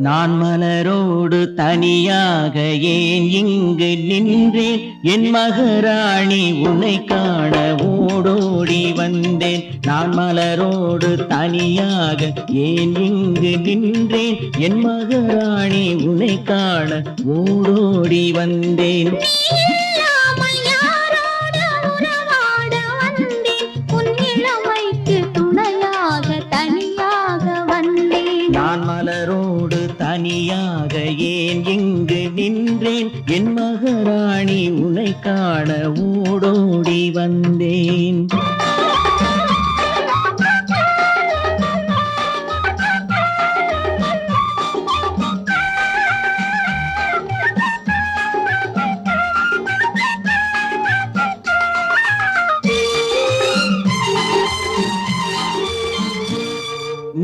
நான் மலரோடு தனியாக ஏன் இங்கு நின்றேன்? என் மகராணி உன்னை காண ஓடோடி வந்தேன். நான் மலரோடு தனியாக ஏன் இங்கு நின்றேன்? என் மகராணி உன்னை காண ஓடோடி வந்தேன். நான் மலரோடு தனியாக ஏன் இங்கு நின்றேன்? என் மகராணி உன்னை காண ஓடோடி வந்தேன்.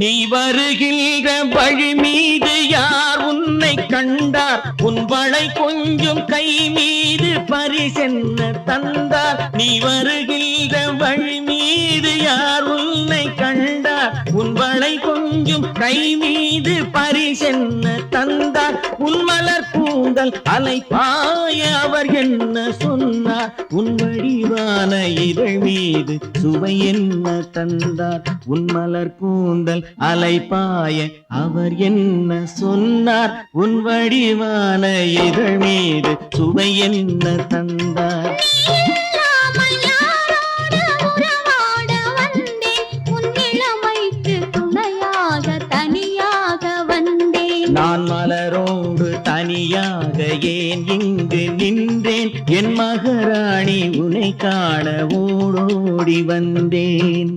நீ வருகின்ற வழி மீது யார் உன்னை கண்டார்? உன் வளை கொஞ்சம் கை மீது பரிசென்ன தந்தார்? நீ வருகின்ற வழி மீது யார் உன்னை கண்டார்? உன் வளை கொஞ்சம் கை மீது பரிசென்ன தந்தார்? உன் மலர் கூந்தல் அலை பாய அவர் என்ன சொன்னார்? உன் வடிவான இதழ் மீது சுவை என்ன தந்தார்? உன் மலர் கூந்தல் அலை பாய அவர் என்ன சொன்னார்? உன் வடிவான இதழ் மீது சுவை என்ன தந்தார்? நான் மலரோடு தனியாக ஏன் இங்கு நின்றேன்? என் மகராணி உன்னை காண ஓடோடி வந்தேன்.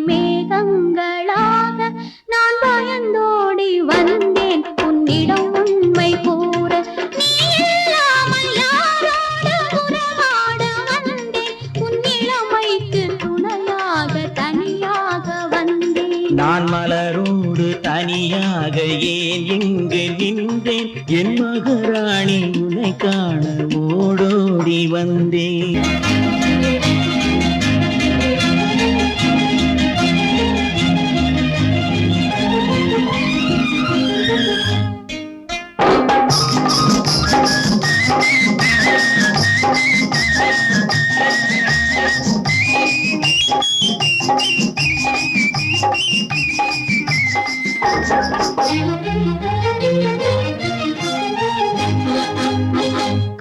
மேகங்களாக நான் பயந்தோடி வந்தேன் உன்னிடம் உண்மை கூற. நீ இல்லாமல் யாரோடு உறவாட வந்தேன்? உன் இளமைக்கு துணையாக தனியாக வந்தேன். நான் மலரோடு தனியாக ஏன் இங்கு நின்றேன்? என் மகராணி உன்னை காண ஓடோடி வந்தேன்.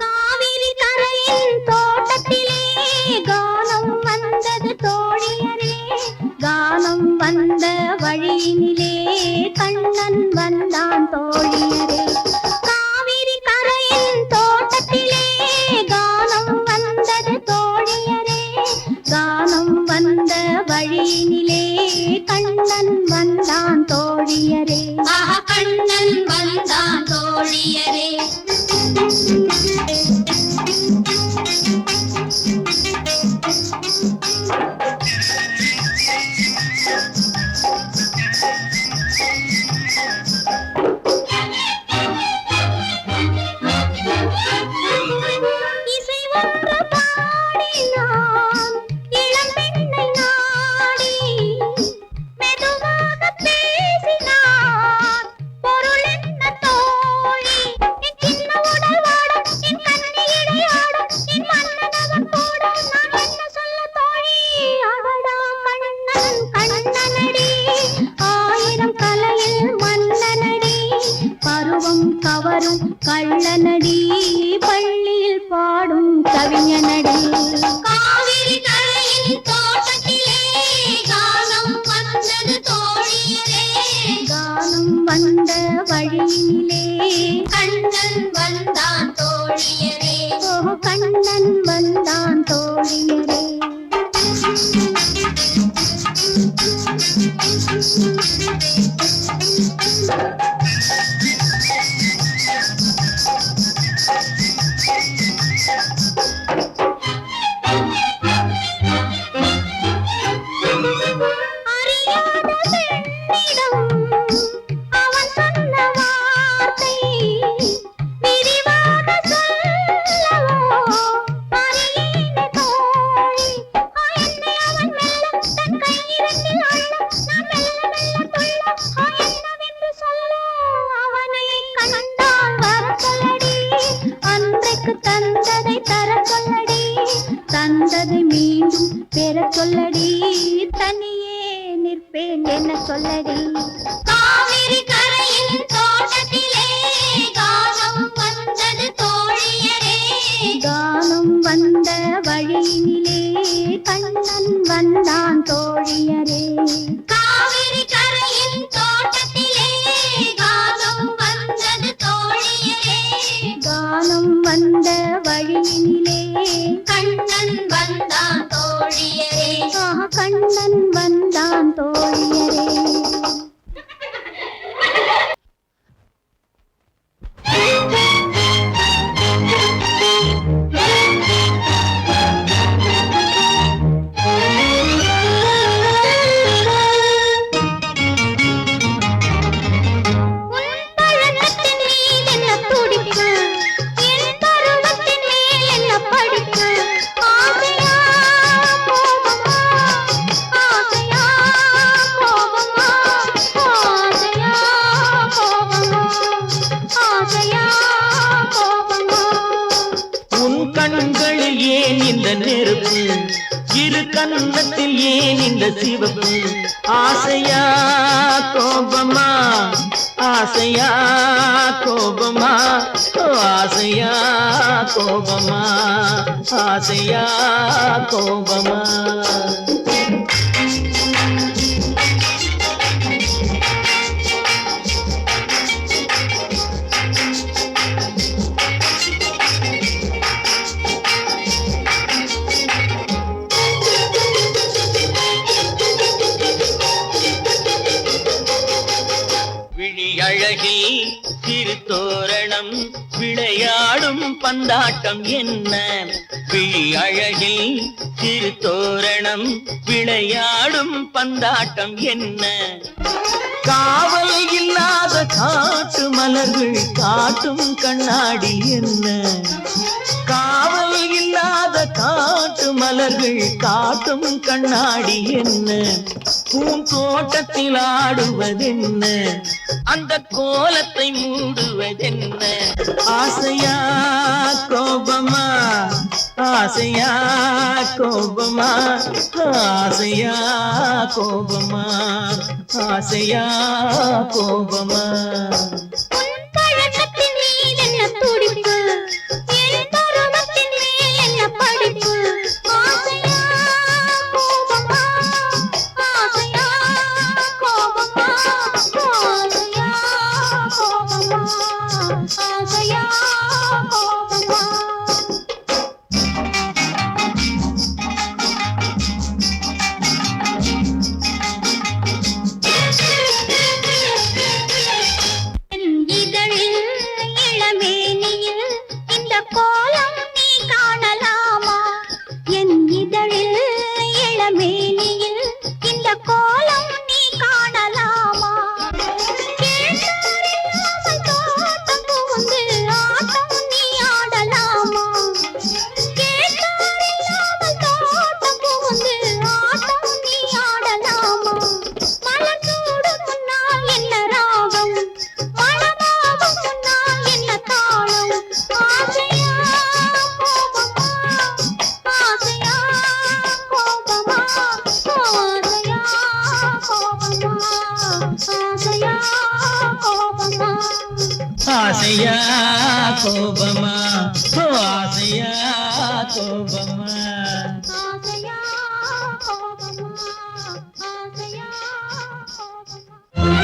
காவிரி கரையின் தோட்டத்திலே கானம் வந்தது தோழியரே. கானம் வந்த வழியினிலே கண்ணன் வந்தான் தோழியரே. காவிரி கரையின் தோட்டத்திலே கானம் வந்தது தோழியரே. கானம் வந்த வழியினிலே கண்ணன் வந்தான் தோழியரே. கண்ணன் வந்தான் தோழியரே. இசை ஒன்று பாடினான் இளம் பெண்ணை நாடி. மெதுவாக பேசினான் பொருள் என்ன தோழி? என் சின்ன உடல் வாடும், என் கண்ணி இடையாடும், என் மன்னனவன் கூட நான் என்ன சொல்ல தோழி? அவடா கண்ணன் கண்ணனடி, ஆயிரம் கலையில் மன்னனடி, பருவம் கவரும் கள்ளனடி, பள்ளியில் பாடும் கவிஞனடி. காவிரி கரையின் தோட்டத்திலே கானம் வந்தது தோழியரே. கானம் வந்த வழியிலே கண்ணன் வந்தான் தோழியரே. ஓஹோ கண்ணன் வந்தான் தோழியரே. அறியாத பெண்ணிடம் அவன் சொன்ன வார்த்தை விரிவாக சொல்லவோ அறியேனே தோழி. என்னை அவன் மெல்ல தன் கையிரண்டில் அள்ள, நான் மெல்ல மெல்ல துள்ள என்னவென்று சொல்ல. அவனை கண்டால் வர சொல்லடி, அன்றைக்கு தந்ததை தர சொல்லடி, தந்ததை மீண்டும் பெற சொல்லடி, தனியே நிற்பேன் என்ன சொல்லடி. காவிரி கரையில் தோட்டத்திலே கானம் வந்தது தோழியரே. கானம் வந்த வழியினிலே கண்ணன் வந்தான் தோழியரே. காவிரி கரையில் தோட்டத்திலே கானம் வந்தது தோழியரே. கானம் வந்த வழியினிலே கண்ணன் வந்தான் தோழியரே. ஆஹா கண்ணன் வந்தான் தோழியரே. உன் பழக்கத்தின் மீதென்ன துடிப்பு, என் பருவத்தின் மேல் என்ன படிப்பு. ஆசையா கோபமா, ஆசையா கோபமா, ஆசையா கோபமா, ஆசையா கோபமா. உன் கண்களில் ஏன் இந்த நெருப்பு, இரு கன்னத்தில் ஏன் இந்த சிவப்பு. ஆசையா கோபமா, ஆசையா கோபமா, ஓ ஆசையா கோபமா, ஆசையா கோபமா. விழி அழகில் சிறு தோரணம் விளையாடும் பந்தாட்டம் என்ன. விழி அழகில் சிறு தோரணம் விளையாடும் பந்தாட்டம் என்ன. காவல் இல்லாத காட்டு மலர்கள் காட்டும் கண்ணாடி என்ன. காவல் இல்லாத காட்டு மலர்கள் காட்டும் கண்ணாடி என்ன. பூந்தோட்டத்தில் ஆடுவதென்ன, அந்த கோலத்தை மூடுவதென்ன. ஆசையா கோபமா, ஆசையா கோபமா, ஆசையா கோபமா, ஆசையா கோபமா. உன் பழக்கத்தின் மீதென்ன துடிப்பு, என் பருவத்தின் மேல் என்ன படிப்பு. ஆசையா கோபமா, ஆசையா கோபமா, ஆசையா கோபமா, ஆசையா கோபமா. என் இதழில் இளமேனியில் இந்த கோலம் நீ காணலாமா. என் இதழில் இளமேனியில் இந்த கோலம் நீ காணலாமா. கேட்டாரில்லாமல் தோட்டம் புகுந்து ஆட்டம் நீ ஆடலாமா. கேட்டாரில்லாமல் தோட்டம் புகுந்து ஆட்டம் நீ ஆடலாமா. மலர் சூடும் முன்னால் என்ன ராகம், மணமாகும் முன்னால் என்ன தாளம். ஆசையா கோபமா, ஆசையா கோபமா, ஆசையா கோபமா, ஆசையா கோபமா. ஆசையா கோபமா, ஓ ஆசையா கோபமா. ஆசையா கோபமா, ஆசையா கோபமா.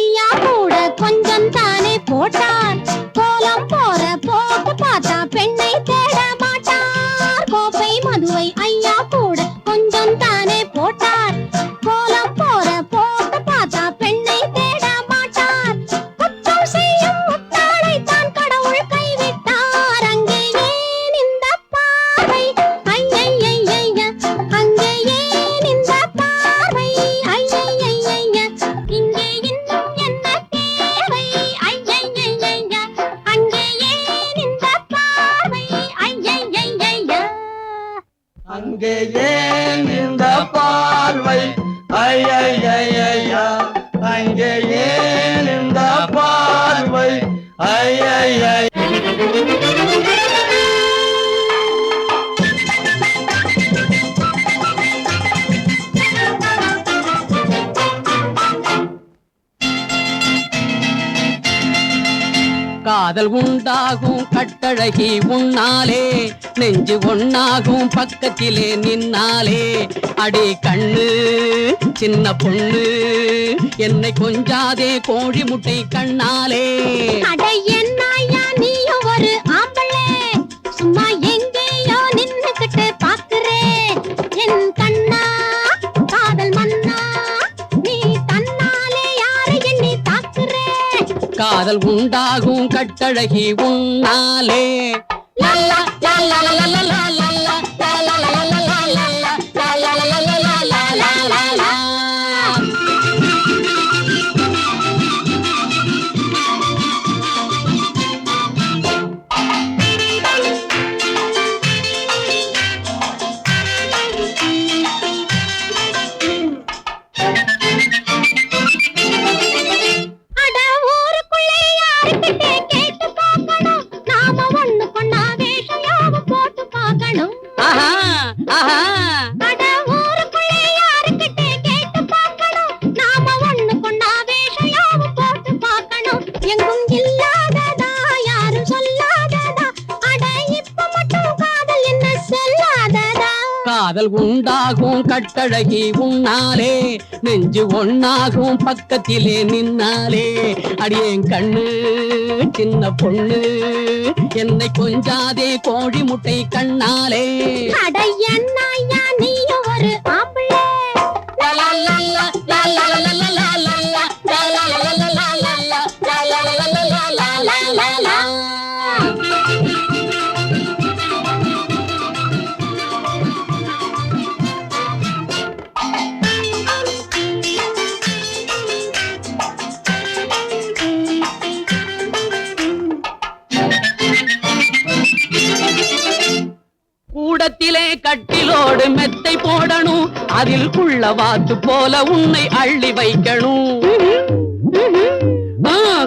ஐயா கூட கொஞ்சம் தானே போட்டார் கோலம் போற போக்கு பார்த்தா பெண்ணை தேட மாட்டார் கோப்பை மதுவை ஐயா கூட கொஞ்சம் தானே போட்டார் கோலம் போற போக்கு பார்த்தா பெண்ணை தேட மாட்டார் குற்றம் செய்யும் முட்டாளை தான் கடவுள் கைவிட்டார் அங்கே ஏன் இந்த பார்வை ஐயையைய அங்கே ஏன் இந்த பார்வை ஐயையைய இங்கே இன்னும் என்ன தேவை ஐயையைய அங்கே ஏன் இந்த பார்வை ஐயையைய அங்கே ஏன் இந்த பார்வை ஐயையையா அங்கே ஏன் இந்த பார்வை ஐயையை காதல் உண்டாகும் கட்டழகி உன்னாலே நெஞ்சு ஒன்னாகும் பக்கத்திலே நின்னாலே அடி கண்ணு சின்ன பொண்ணு என்னை கொஞ்சாதே கோழி முட்டை கண்ணாலே அட என்னையா நீயும் ஒரு ஆம்பளே சும்மா எங்கேயோ நின்னுக்கிட்டு பாக்குறே என் கண்ணா காதல் மன்னா நீ தன்னாலே யாரை எண்ணி தாக்குறே காதல் உண்டாகும் கட்டழகி உன்னாலே லல்லா லல்லா லல்லா லல்லா லல்லா லல்லா லல்லா லல்லா. அட ஊருக்குள்ளே யாருக்கிட்டே கேட்டு பார்க்கணும் நாம ஒண்ணு கொண்டா வேஷம் போட்டு பார்க்கணும் ஆஹா ஆஹா அட ஊருக்குள்ளே யாருக்கிட்டே கேட்டு பார்க்கணும் நாம ஒண்ணு கொண்டா வேஷம் போட்டு பார்க்கணும் எங்கும் இல்லாததா யாரும் சொல்லாததா அட இப்ப மட்டும் காதல் என்ன சொல்லாததா காதல் உண்டாகும் கட்டழகி உன்னாலே நெஞ்சு ஒன்னாகும் பக்கத்திலே நின்னாலே அடியேன் கண்ணு சின்ன பொண்ணு என்னை கொஞ்சாதே கோழி முட்டை கண்ணாலே அட என்னையா நீயும் ஒரு ஆம்பளே லலா லல்லா லல்லா லல்லா லல்லா லல்லா லல்லா லல்லா லல்லா. கூடத்திலே கட்டிலோடு மெத்தை போடணும் அதில் குள்ள வாத்து போல உன்னை அள்ளி வைக்கணும்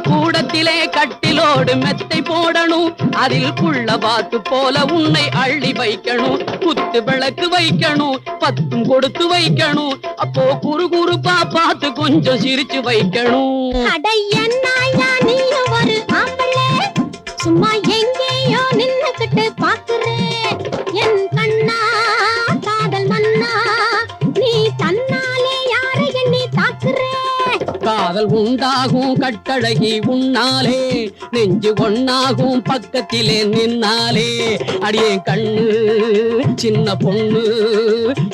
கூடத்திலே கட்டிலோடு மெத்தை போடணும் அதில் குள்ள வாத்து போல உன்னை அள்ளி வைக்கணும் குத்து விளக்கு வைக்கணும் பத்தும் கொடுத்து வைக்கணும் அப்போ குறுகுறுப்பா பார்த்து கொஞ்சம் சிரிச்சு வைக்கணும் அட என்னையா நீயும் ஒரு ஆம்பளே சும்மா எங்கேயோ நின்னுக்கிட்டு பாக்குறே என் கண்ணா காதல் மன்னா நீ தன்னாலே யாரை எண்ணி தாக்குறே காதல் உண்டாகும் கட்டழகி உன்னாலே நெஞ்சு ஒன்னாகும் பக்கத்திலே நின்னாலே அடியே கண்ணு சின்ன பொண்ணு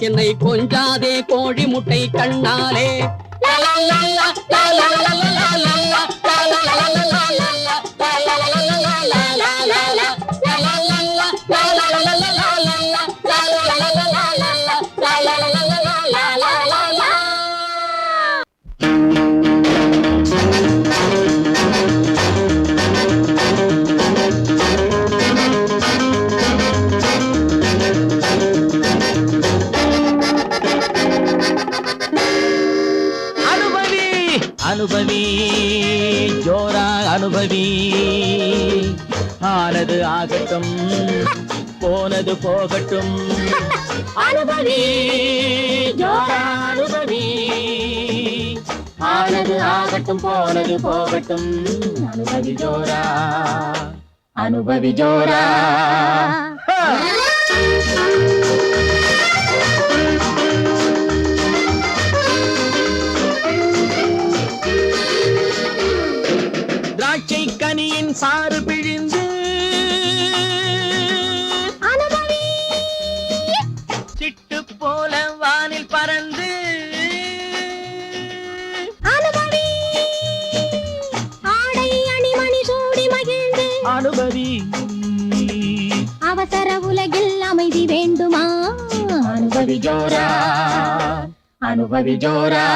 என்னை கொஞ்சாதே கோழி முட்டை கண்ணாலே லலா லல்லா லலா லல்லா லல்லா லல்லா லல்லா லல்லா அனுபவி ஜோரா அனுபவி ஆனது ஆகட்டும் போனது போகட்டும் அனுபவி ஜோரா அனுபவி ஆனது ஆகட்டும் போனது போகட்டும் அனுபவி ஜோரா அனுபவி ஜோரா சாறு பிழிந்து அனுபவி சிட்டு போல வானில் பறந்து அனுபவி ஆடை அணிமணி சூடி மகிழ்ந்து அனுபவி அவசர உலகில் அமைதி வேண்டுமா அனுபவி ஜோரா அனுபவி ஜோரா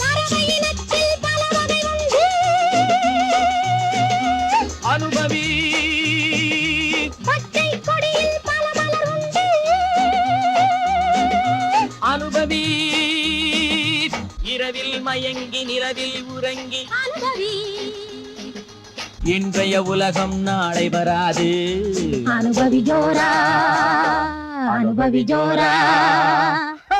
பறவையினத்தில் பல வகை உண்டு அனுபவி பச்சை கொடியில் பல மலர் உண்டு அனுபவி இரவில் மயங்கி நிலவில் உறங்கி அனுபவி இன்றைய உலகம் நாளை வராது அனுபவி ஜோரா அனுபவி ஜோரா ஆ